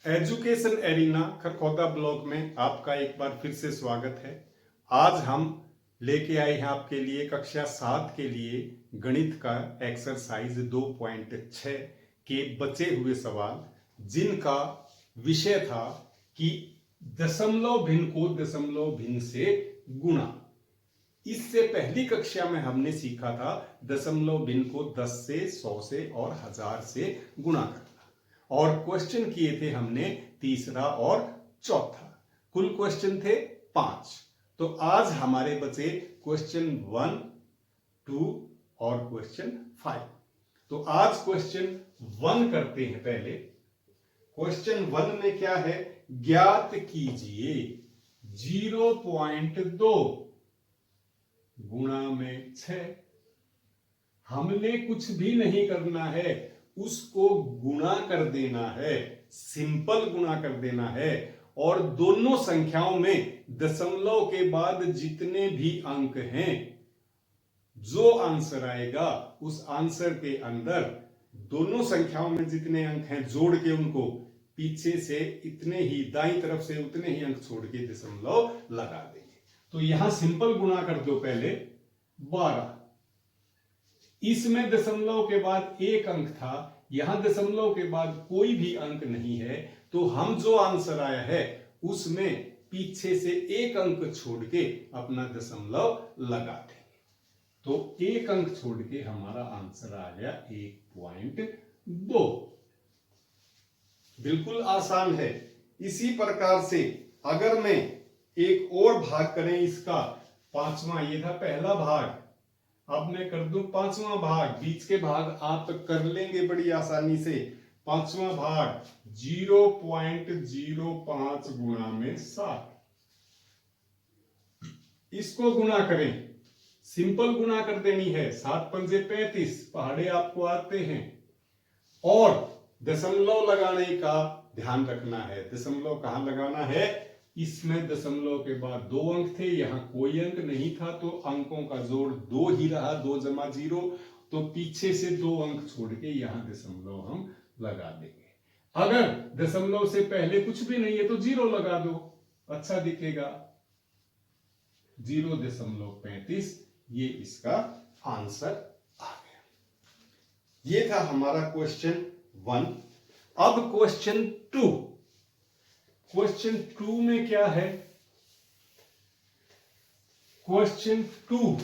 Education arena Kharkhoda blog में आपका एक बार फिर से स्वागत है। आज हम लेके आए हैं आपके लिए कक्षा 7 के लिए गणित का एक्सरसाइज 2.6 के बचे हुए सवाल, जिनका विषय था कि दशमलव भिन्न को दशमलव भिन्न से गुणा। इससे पहली कक्षा में हमने सीखा था दशमलव भिन्न को 10 से, 100 से और 1000 से गुणा करना, और क्वेश्चन किए थे हमने तीसरा और चौथा। कुल क्वेश्चन थे 5। तो आज हमारे बचे क्वेश्चन 1, 2 और क्वेश्चन 5। तो आज क्वेश्चन 1 करते हैं। पहले क्वेश्चन 1 में क्या है, ज्ञात कीजिए 0.2 गुणा में 6। हमने कुछ भी नहीं करना है, उसको गुणा कर देना है, सिंपल गुणा कर देना है। और दोनों संख्याओं में दशमलव के बाद जितने भी अंक हैं, जो आंसर आएगा उस आंसर के अंदर दोनों संख्याओं में जितने अंक हैं जोड़ के उनको पीछे से इतने ही, दाईं तरफ से उतने ही अंक छोड़ के दशमलव लगा देंगे। तो यहां सिंपल गुणा कर दो। पहले 12, इसमें दशमलव के बाद एक अंक था, यहां दशमलव के बाद कोई भी अंक नहीं है, तो हम जो आंसर आया है उसमें पीछे से एक अंक छोड़ के अपना दशमलव लगा देंगे। तो एक अंक छोड़ के हमारा आंसर आ गया 1.2। बिल्कुल आसान है। इसी प्रकार से अगर मैं एक और भाग करें इसका, 5वां, ये था पहला भाग, अब मैं कर दूं 5वां भाग। बीच के भाग आप कर लेंगे बड़ी आसानी से। 5वां भाग 0.05 गुणा में 7। इसको गुणा करें, सिंपल गुणा कर देनी है। 7 पंजे 35, पहाड़े आपको आते हैं। और दशमलव लगाने का ध्यान रखना है। दशमलव कहां लगाना है, इसमें दशमलव के बाद 2 अंक थे, यहां कोई अंक नहीं था, तो अंकों का जोड़ 2 ही रहा, 2 जमा 0। तो पीछे से 2 अंक छोड़ के यहां दशमलव हम लगा देंगे। अगर दशमलव से पहले कुछ भी नहीं है तो 0 लगा दो, अच्छा दिखेगा। 0.35, ये इसका आंसर आ गया। ये था हमारा क्वेश्चन 1। अब क्वेश्चन 2। क्वेश्चन 2 में क्या है, क्वेश्चन 2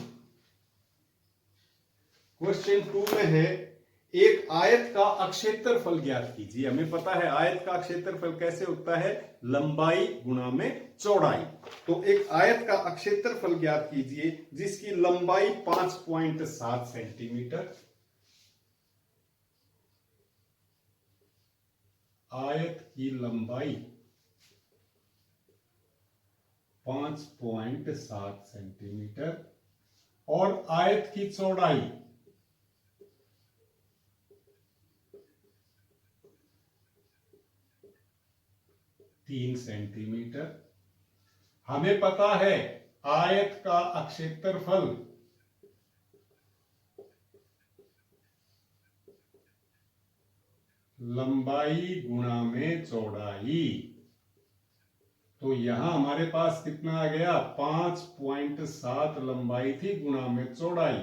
में है एक आयत का अक्षेत्रफल ज्ञात कीजिए। हमें पता है आयत का अक्षेत्रफल कैसे होता है, लंबाई गुणा में चौड़ाई। तो एक आयत का अक्षेत्रफल ज्ञात कीजिए जिसकी लंबाई 5.7 सेंटीमीटर। आयत की लंबाई 5.7 सेंटीमीटर और आयत की चौड़ाई 3 सेंटीमीटर। हमें पता है आयत का अक्षेत्रफल लंबाई गुणा में चौड़ाई। तो यहां हमारे पास कितना आ गया, 5.7 लंबाई थी गुणा में चौड़ाई।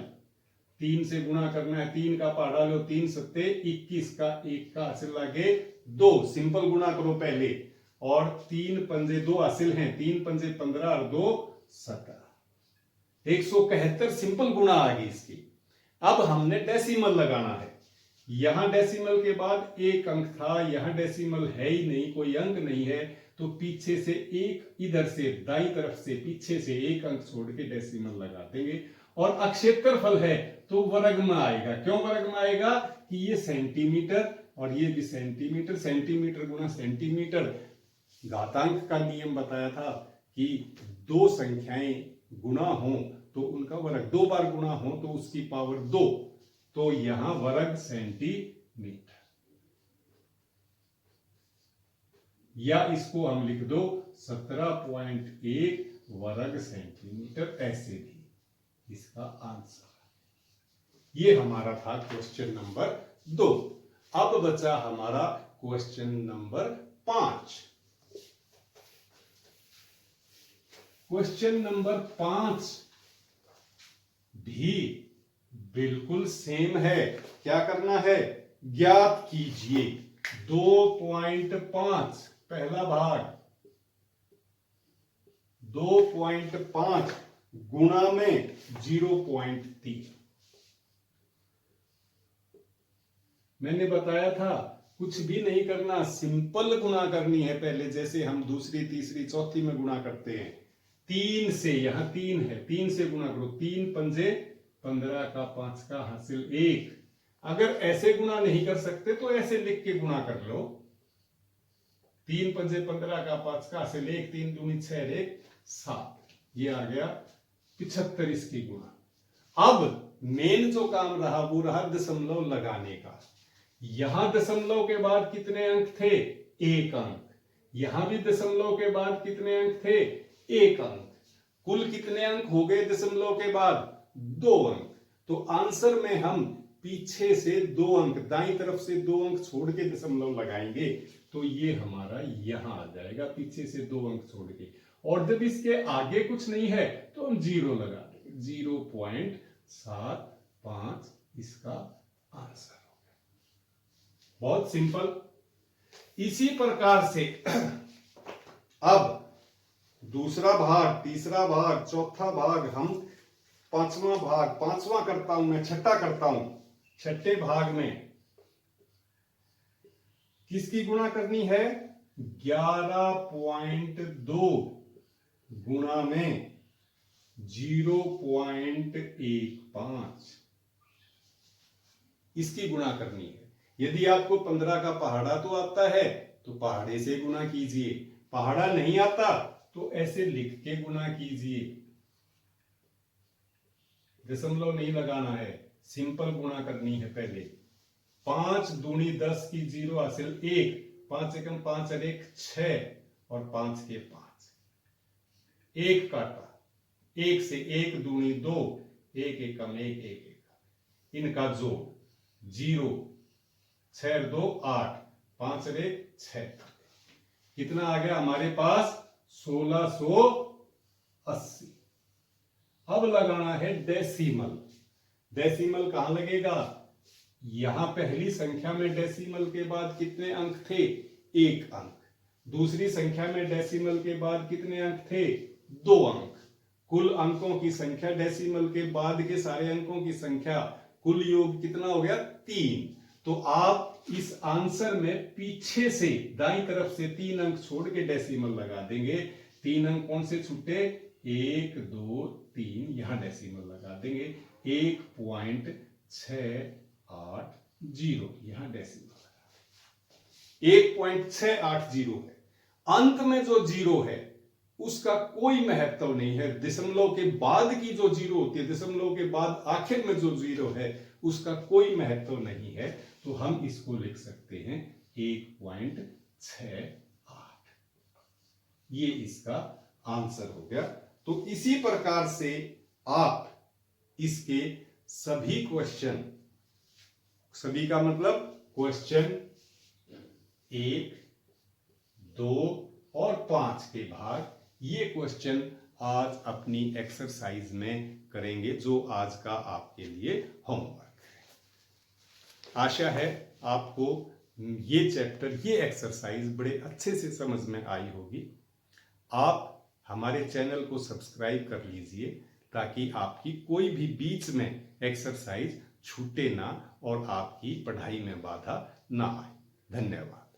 3 से गुणा करना है, 3 का पहाड़ा लो, 3 सत्ते 21 का 1 का हासिल लागे 2। सिंपल गुणा करो पहले, और 3 पंजे 2 हासिल हैं, 3 पंजे 15 और 2 17। 171 सिंपल गुणा आ गई इसकी। अब हमने डेसिमल लगाना है। यहां डेसिमल के बाद एक अंक था, यहां डेसिमल है ही नहीं, कोई अंक नहीं है, तो पीछे से एक, इधर से दाईं तरफ से पीछे से एक अंक छोड़ के डेसिमल लगा देंगे। और अक्षेत्रफल है तो वर्ग में आएगा। क्यों वर्ग में आएगा, कि ये सेंटीमीटर और ये भी सेंटीमीटर, सेंटीमीटर गुना सेंटीमीटर। घातांक का नियम बताया था कि 2 संख्याएं गुणा हो तो उनका वर्ग, 2 बार गुणा हो तो उसकी पावर 2। तो यहां वर्ग सेंटीमीटर, या इसको हम लिख दो 17.1 वर्ग सेंटीमीटर, ऐसे भी इसका आंसर। ये हमारा था क्वेश्चन नंबर 2। अब बचा हमारा क्वेश्चन नंबर 5। क्वेश्चन नंबर 5 भी बिल्कुल सेम है। क्या करना है? ज्ञात कीजिए 2.5 पहला भाग 2.5 गुणा में 0.3। मैंने बताया था कुछ भी नहीं करना, सिंपल गुणा करनी है पहले, जैसे हम दूसरी तीसरी चौथी में गुणा करते हैं। 3 से, यहां 3 है, 3 से गुणा करो, 3 पंजे 15 का 5 का हासिल 1। अगर ऐसे गुणा नहीं कर सकते तो ऐसे लिख के गुणा कर लो। 3 पंजे 15 का 5 का हासिल 1, 3 दूनी 6, 1 7। ये आ गया 75 इसकी गुणा। अब मेन जो काम रहा वो रहा दशमलव लगाने का। यहां दशमलव के बाद कितने अंक थे? 1 अंक। यहां भी दशमलव के बाद कितने अंक थे? 1 अंक। कुल कितने अंक हो गए दशमलव के बाद? 2 अंक। तो आंसर में हम पीछे से 2 अंक, दाईं तरफ से 2 अंक छोड़ के दशमलव लगाएंगे तो ये हमारा यहां आ जाएगा, पीछे से 2 अंक छोड़ के। और जब इसके आगे कुछ नहीं है तो हम 0 लगा देंगे। 0.75 इसका आंसर हो गया। बहुत सिंपल। इसी प्रकार से अब दूसरा भाग, तीसरा भाग, चौथा भाग, हम पांचवा करता हूं, मैं छठा करता हूं। छठे भाग में किसकी गुणा करनी है? 11.2 गुणा में 0.15 इसकी गुणा करनी है। यदि आपको 15 का पहाड़ा तो आता है तो पहाड़े से गुणा कीजिए, पहाड़ा नहीं आता तो ऐसे लिख के गुणा कीजिए। दशमलव नहीं लगाना है, सिंपल गुणा करनी है पहले। 5 दूनी 10 की 0 हासिल 1, 5 एकम 5 और 1 6 और 5 के 5। 1 काटा, 1 से 1 दूनी 2, 1 एकम 1 1 एकम, इनका जोड़ 0, 6 और 2 8, 5 और 1 6। कितना आ गया हमारे पास? 1680। अब लगाना है डेसिमल। डेसिमल कहां लगेगा? यहां पहली संख्या में डेसिमल के बाद कितने अंक थे? 1 अंक। दूसरी संख्या में डेसिमल के बाद कितने अंक थे? 2 अंक। कुल अंकों की संख्या, डेसिमल के बाद के सारे अंकों की संख्या, कुल योग कितना हो गया? 3। तो आप इस आंसर में पीछे से दाईं तरफ से 3 अंक छोड़ के डेसिमल लगा देंगे। 3 अंक कौन से छूटे? 1 2 3, यहां डेसिमल लगा देंगे। 1.680 यहां डेसिमल लगा देंगे। 1.680 है। अंत में जो 0 है उसका कोई महत्व नहीं है। दशमलव के बाद की जो 0 होती है, दशमलव के बाद आखिर में जो 0 है उसका कोई महत्व नहीं है। तो हम इसको लिख सकते हैं 1.68। ये इसका आंसर हो गया। तो इसी प्रकार से आप इसके सभी क्वेश्चन, सभी का मतलब क्वेश्चन 1, 2 और 5 के भाग, ये क्वेश्चन आज अपनी एक्सरसाइज में करेंगे, जो आज का आपके लिए होमवर्क है। आशा है आपको ये चैप्टर, ये एक्सरसाइज बड़े अच्छे से समझ में आई होगी। आप हमारे चैनल को सब्सक्राइब कर लीजिए ताकि आपकी कोई भी बीच में एक्सरसाइज छूटे ना और आपकी पढ़ाई में बाधा ना आए। धन्यवाद।